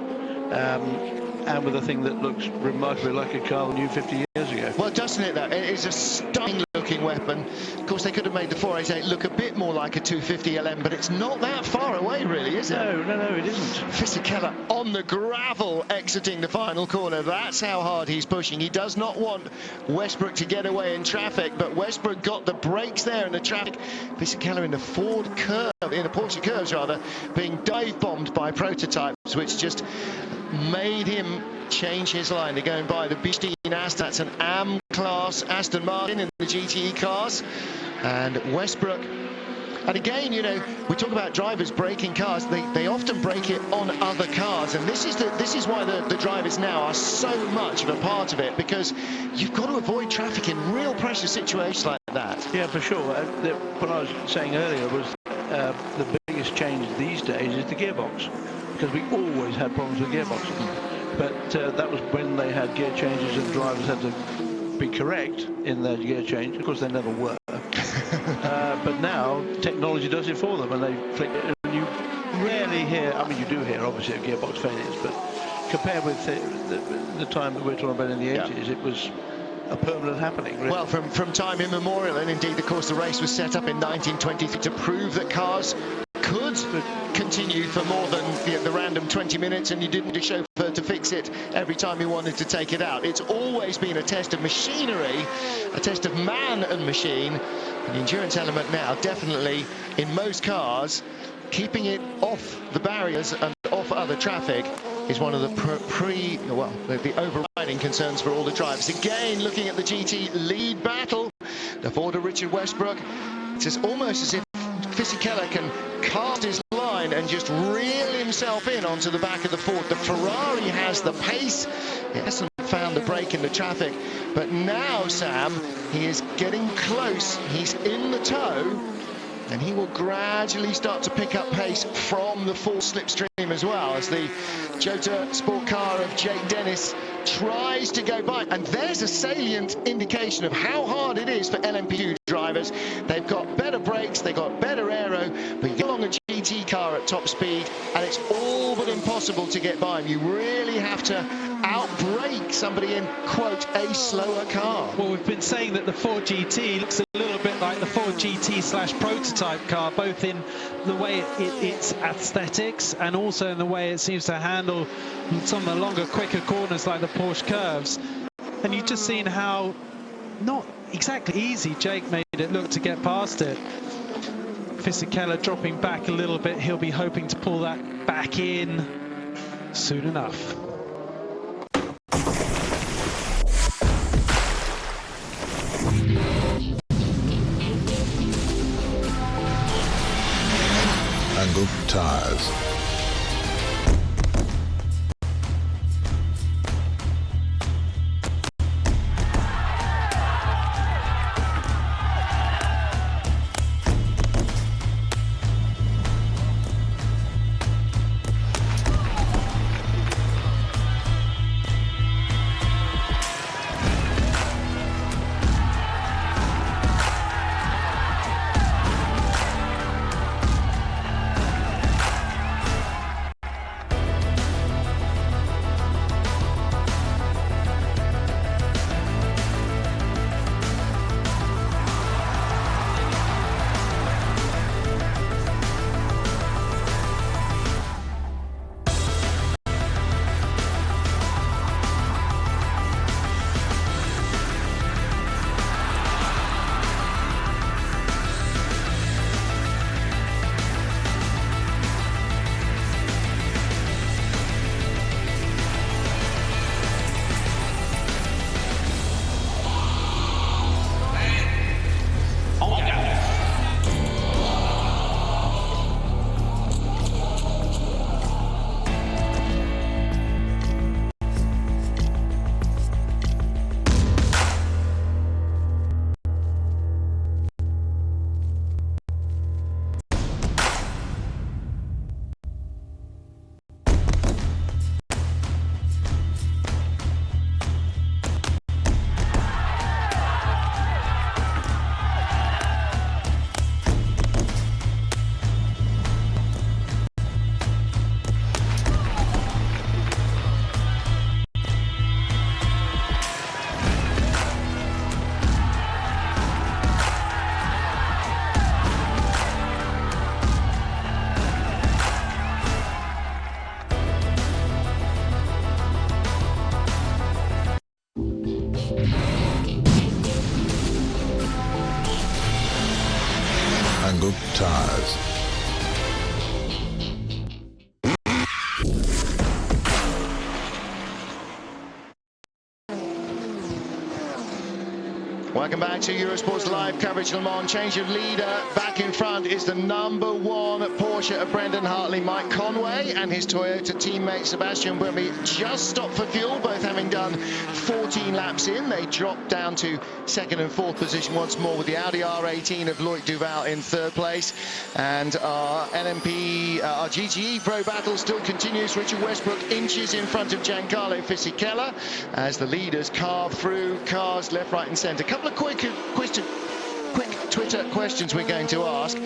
And with a thing that looks remarkably like a car new 50 years ago. Well, doesn't it, though? It is a stunning looking weapon. Of course, they could have made the 488 look a bit more like a 250 LM, but it's not that far away, really, is it? No, it isn't. Fisichella on the gravel exiting the final corner. That's how hard he's pushing. He does not want Westbrook to get away in traffic, but Westbrook got the brakes there in the traffic. Fisichella in the Ford curve, in the Porsche curves rather, being dive bombed by prototypes, which just made him change his line. They're going by the B16 Aston. That's an AM-class Aston Martin in the GTE cars. And Westbrook, and again, you know, we talk about drivers braking cars. They often break it on other cars, and this is why the drivers now are so much of a part of it, because you've got to avoid traffic in real pressure situations like that. Yeah, for sure. What I was saying earlier was the biggest change these days is the gearbox, because we always had problems with gearboxes. But that was when they had gear changes and drivers had to be correct in their gear change. Of course, they never were. But now technology does it for them, and they flick it. And you rarely hear, I mean, you do hear obviously of gearbox failures, but compared with the time that we're talking about in the 80s, it was a permanent happening, really. Well, from time immemorial, and indeed, of course, the race was set up in 1923 to prove that cars could continue for more than the random 20 minutes, and you didn't need a chauffeur to fix it every time you wanted to take it out. It's always been a test of machinery, a test of man and machine. And the endurance element now, definitely, in most cars, keeping it off the barriers and off other traffic is one of the the overriding concerns for all the drivers. Again, looking at the GT lead battle, the Ford of Richard Westbrook. It's almost as if Fisichella can cast his line and just reel himself in onto the back of the Ford. The Ferrari has the pace. It hasn't found the break in the traffic, but now, Sam, he is getting close. He's in the tow, and he will gradually start to pick up pace from the full slipstream as well, as the Jota sport car of Jake Dennis tries to go by. And there's a salient indication of how hard it is for LMP2 drivers. They've got better brakes, they've got better aero, but you get along a GT car at top speed, and it's all but impossible to get by them. You really have to outbrake somebody in, quote, a slower car. Well, we've been saying that the Ford GT looks a little bit like the Ford GT/prototype car, both in the way its aesthetics and also in the way it seems to handle some of the longer, quicker corners like the Porsche curves. And you've just seen how not exactly easy Jake made it look to get past it. Fisichella dropping back a little bit. He'll be hoping to pull that back in soon enough. Angle tires. Angle Tires. Welcome back to Eurosport's live coverage. Le Mans change of leader. Back in front is the #1 Porsche of Brendan Hartley, Mike Conway, and his Toyota teammate Sebastian Buemi just stopped for fuel, both having done 14 laps in. They dropped down to second and fourth position once more with the Audi R18 of Loic Duval in third place. And our LMP, our GTE Pro battle still continues. Richard Westbrook inches in front of Giancarlo Fisichella as the leaders carve through cars left, right and centre. Couple of quick Twitter questions we're going to ask.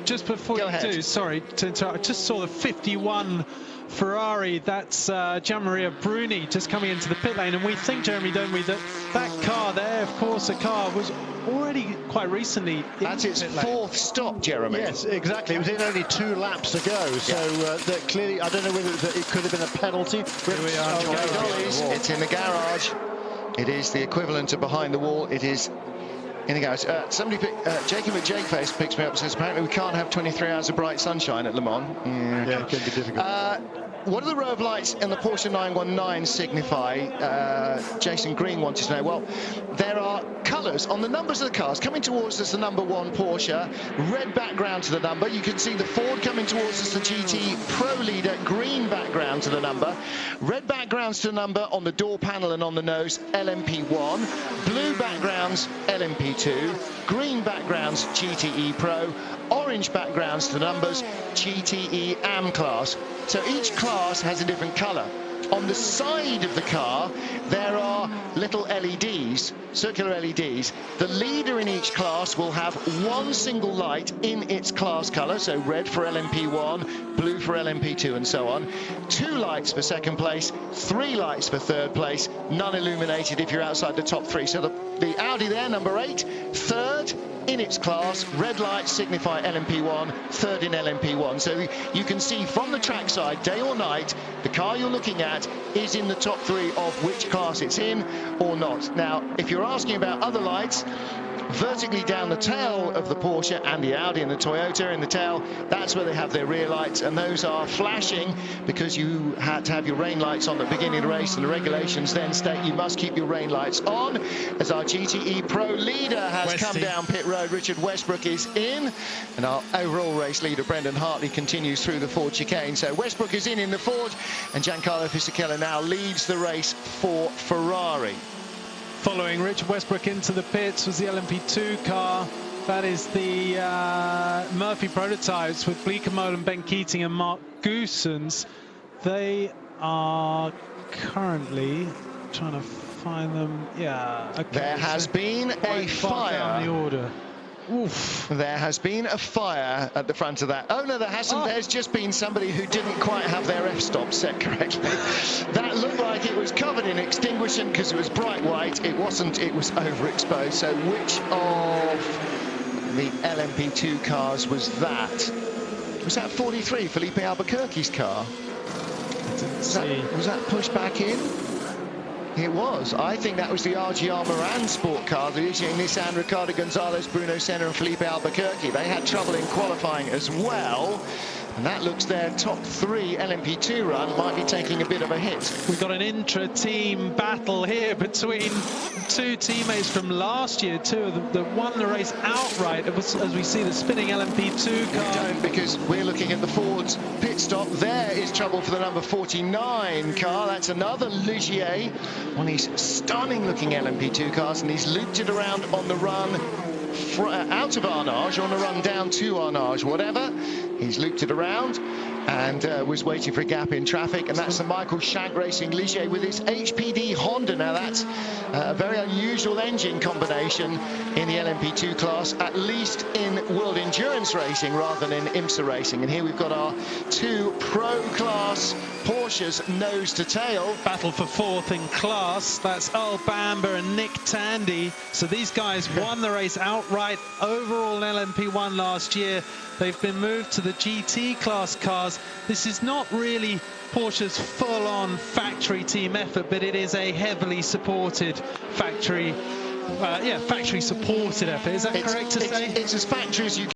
Just before you do, sorry to interrupt, I just saw the 51 Ferrari, that's Gianmaria Bruni just coming into the pit lane, and we think, Jeremy, don't we, that that car there, of course, the car was already quite recently in That's its fourth stop, Jeremy. Yes, exactly. It was in only 2 laps to go, so that clearly, I don't know whether it could have been a penalty. Here we are. It's in the garage. It is the equivalent of behind the wall. It is in the garage. Jacob at Jakeface picks me up and says, apparently we can't have 23 hours of bright sunshine at Le Mans. Yeah, it can be difficult. What do the row of lights in the Porsche 919 signify? Jason Green wanted to know. Well, there are colours on the numbers of the cars coming towards us. The #1 Porsche, red background to the number. You can see the Ford coming towards us, the GT Pro leader, green background to the number. Red backgrounds to the number on the door panel and on the nose, LMP1. Blue backgrounds, LMP2. Green backgrounds, GTE Pro. Orange backgrounds to the numbers, GTE AM class. So each class has a different colour. On the side of the car, there are little LEDs, circular LEDs. The leader in each class will have one single light in its class colour, so red for LMP1, blue for LMP2, and so on. 2 lights for second place, 3 lights for third place, none illuminated if you're outside the top 3. So the Audi there, #8, third in its class, red lights signify LMP1, third in LMP1. So you can see from the trackside, day or night, the car you're looking at is in the top 3 of which class it's in or not. Now, if you're asking about other lights, vertically down the tail of the Porsche and the Audi and the Toyota in the tail, that's where they have their rear lights, and those are flashing because you had to have your rain lights on at the beginning of the race, and the regulations then state you must keep your rain lights on. As our GTE Pro leader has come down pit road, Richard Westbrook is in, and our overall race leader Brendan Hartley continues through the Ford chicane. So Westbrook is in the Ford, and Giancarlo Fisichella now leads the race for Ferrari. Following Richard Westbrook into the pits was the LMP2 car. That is the Murphy prototypes with Bleekemolen, Ben Keating and Mark Goossens. They are currently trying to find them. Yeah, okay. There has been a fire. Down the order. Oof. There has been a fire at the front of that. Oh no, there hasn't. There's just been somebody who didn't quite have their f-stop set correctly. That looked like it was covered in extinguishant because it was bright white. It wasn't, it was overexposed. So which of the LMP2 cars was that? Was that 43, Felipe Albuquerque's car? Was that pushed back in? It was. I think that was the RGR Moran sport car, the Nissan, Ricardo Gonzalez, Bruno Senna and Felipe Albuquerque. They had trouble in qualifying as well. And that looks their top 3 LMP2 run might be taking a bit of a hit. We've got an intra-team battle here between 2 teammates from last year, 2 of them that won the race outright. It was, as we see, the spinning LMP2 car. We don't, because we're looking at the Ford's pit stop. There is trouble for the number 49 car. That's another Ligier, one of these stunning-looking LMP2 cars, and he's looped it around on the run out of Arnage, on a run down to Arnage, whatever. He's looped it around and was waiting for a gap in traffic, and that's the Michael Shank Racing Ligier with his HPD Honda. Now that's a very unusual engine combination in the LMP2 class, at least in World Endurance Racing rather than in IMSA Racing. And here we've got our 2 Pro class Porsches nose to tail. Battle for 4th in class. That's Earl Bamber and Nick Tandy. So these guys won the race outright overall in LMP1 last year. They've been moved to the GT class cars. This is not really Porsche's full-on factory team effort, but it is a heavily supported factory factory supported effort. Is that correct to say? It's as factory as you